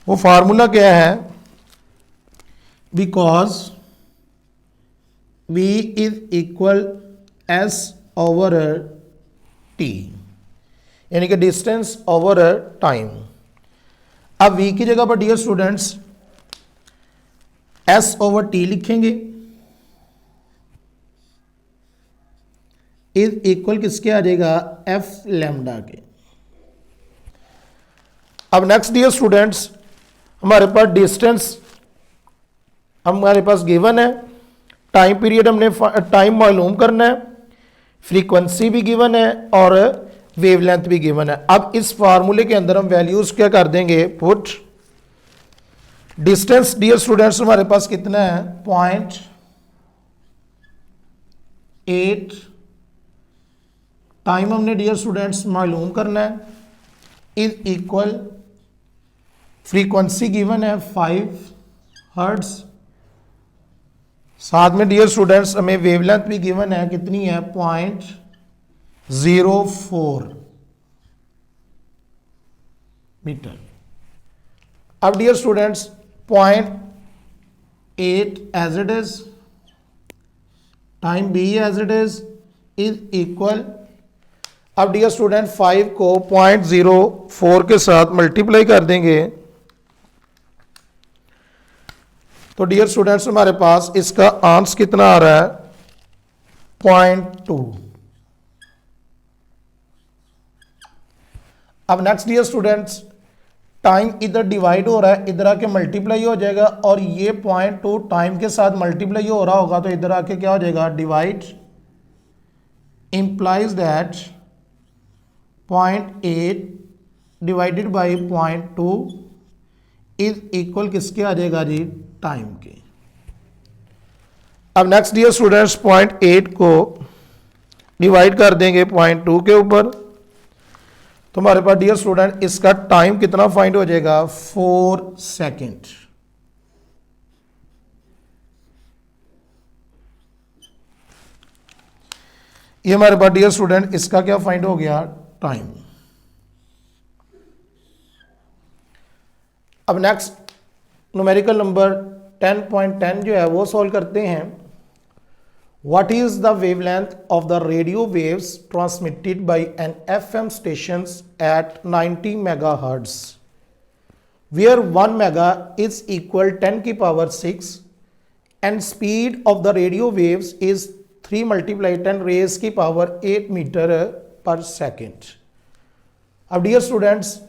वो फार्मूला क्या है, because V is equal S over T, यानी कि डिस्टेंस ओवर टाइम। अब V की जगह पर dear students S over T लिखेंगे, इज इक्वल किसके आ जाएगा F लैम्डा के। अब नेक्स्ट डियर स्टूडेंट्स, हमारे पास डिस्टेंस हमारे पास गिवन है, टाइम पीरियड हमने टाइम मालूम करना है, फ्रीक्वेंसी भी गिवन है और वेवलेंथ भी गिवन है। अब इस फार्मूले के अंदर हम वैल्यूज क्या कर देंगे, पुट डिस्टेंस डियर स्टूडेंट्स हमारे पास कितना है 0.8, टाइम हमने डियर स्टूडेंट्स मालूम करना है, इज इक्वल फ्रीक्वेंसी गिवन है 5 हर्ट्ज, साथ में डियर स्टूडेंट्स हमें वेवलेंथ भी गिवन है, कितनी है 0.04 मीटर। अब dear students 0.8 as it is, time be as it is equal, अब डियर स्टूडेंट 5 को 0.04 के साथ मल्टीप्लाई कर देंगे तो डियर स्टूडेंट्स हमारे पास इसका आंसर कितना आ रहा है 0.2। अब नेक्स्ट डियर स्टूडेंट्स, टाइम इधर डिवाइड हो रहा है, इधर आके मल्टीप्लाई हो जाएगा और ये 0.2 टाइम के साथ मल्टीप्लाई हो रहा होगा तो इधर आके क्या हो जाएगा divide, implies that 0.8 divided by 0.2 is equal किसके आ जाएगा जी टाइम के। अब नेक्स्ट डियर स्टूडेंट्स 0.8 को डिवाइड कर देंगे 0.2 के ऊपर तो हमारे पास डियर स्टूडेंट इसका टाइम कितना फाइंड हो जाएगा 4 सेकेंड। ये हमारे पास डियर स्टूडेंट इसका क्या फाइंड हो गया टाइम। अब नेक्स्ट न्यूमेरिकल नंबर 10.10 जो है वो सॉल्व करते हैं। What is the wavelength of the radio waves transmitted by an FM stations at 90 megahertz, where 1 mega is equal 10 की power 6 and speed of the radio waves is 3 multiplied 10 raised की power 8 meter per second. अब डियर स्टूडेंट्स,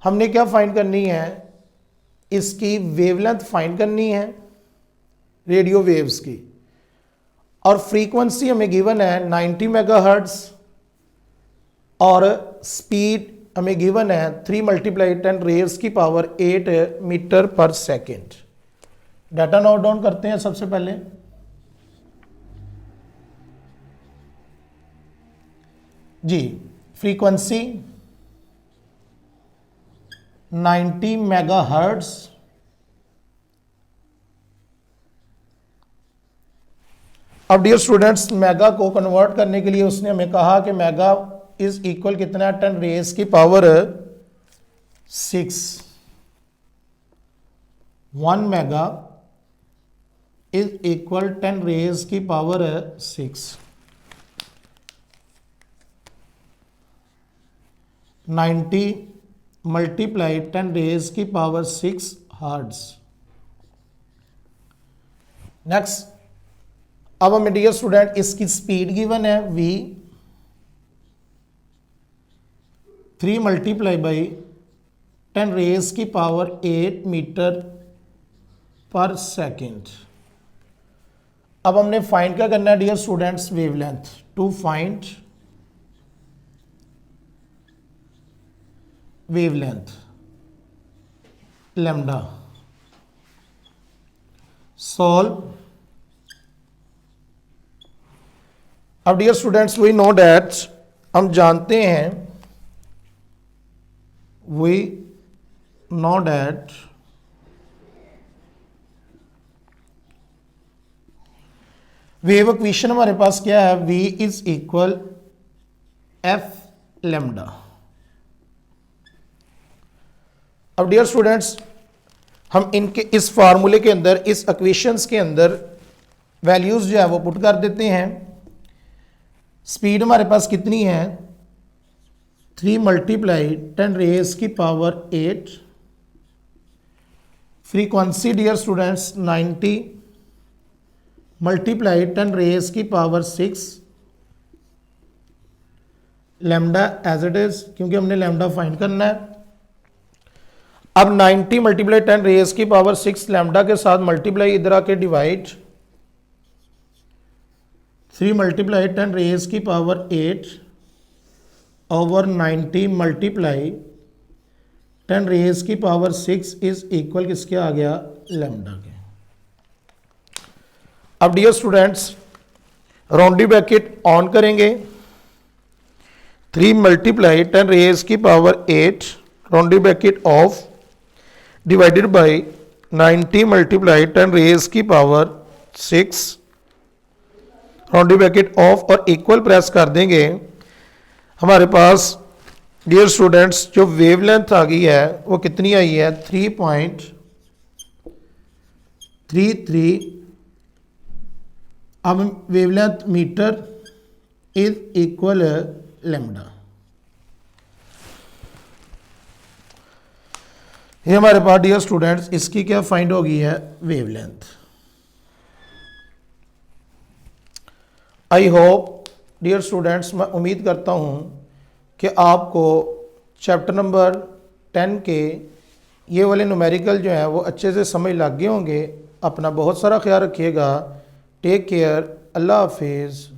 हमने क्या फाइंड करनी है, इसकी वेवलेंथ फाइंड करनी है रेडियो वेव्स की, और फ्रीक्वेंसी हमें गिवन है 90 मेगाहर्ट्ज और स्पीड हमें गिवन है 3 × 10⁻⁸ मीटर पर सेकेंड। डाटा नोट डाउन करते हैं सबसे पहले। जी, फ्रीक्वेंसी 90 मेगाहर्ट्ज अब डियर स्टूडेंट्स, मेगा को कन्वर्ट करने के लिए उसने हमें कहा कि मेगा इज इक्वल कितना है, 10⁻⁶। 1 mega is equal 10⁻⁶। 90 × 10⁻⁶ hertz. Next, अब हमें डियर स्टूडेंट इसकी स्पीड गिवन है v, 3 × 10⁸ मीटर पर सेकेंड। अब हमने फाइंड क्या करना है dear students, wavelength. To find wavelength lambda, solve. अब dear students, we know that, हम जानते हैं, we know that wave equation हमारे पास क्या है, v is equal f lambda. अब डियर स्टूडेंट्स, हम इनके इस फार्मूले के अंदर, इस इक्वेशंस के अंदर वैल्यूज जो है वो पुट कर देते हैं। स्पीड हमारे पास कितनी है, 3 × 10⁸। Frequency dear students 90 × 10⁻⁶। Lambda as it is, क्योंकि हमने लैम्डा फाइंड करना है। अब 90 × 10⁻⁶ लैम्डा के साथ मल्टीप्लाई, इधर आके डिवाइड, 3 × 10⁸ ओवर 90 × 10⁻⁶ इज इक्वल किसके आ गया, लैम्डा के। अब डियर स्टूडेंट्स, राउंडी ब्रैकेट ऑन करेंगे, 3 × 10⁸ राउंडी ब्रैकेट ऑफ डिवाइडेड बाय 90 × 10⁻⁶, राउंडी ब्रैकेट ऑफ, और इक्वल प्रेस कर देंगे। हमारे पास डियर स्टूडेंट्स जो वेवलेंथ आ गई है वो कितनी आई है, 3.33। अब wavelength metre is equal lambda. ये हमारे पास डियर स्टूडेंट्स इसकी क्या फाइंड हो गई है, wavelength. I hope dear students, मैं उम्मीद करता हूँ कि आपको चैप्टर नंबर 10 के ये वाले न्यूमेरिकल जो हैं वो अच्छे से समझ लग गए होंगे। अपना बहुत सारा ख्याल रखिएगा। टेक केयर, अल्लाह हाफिज़।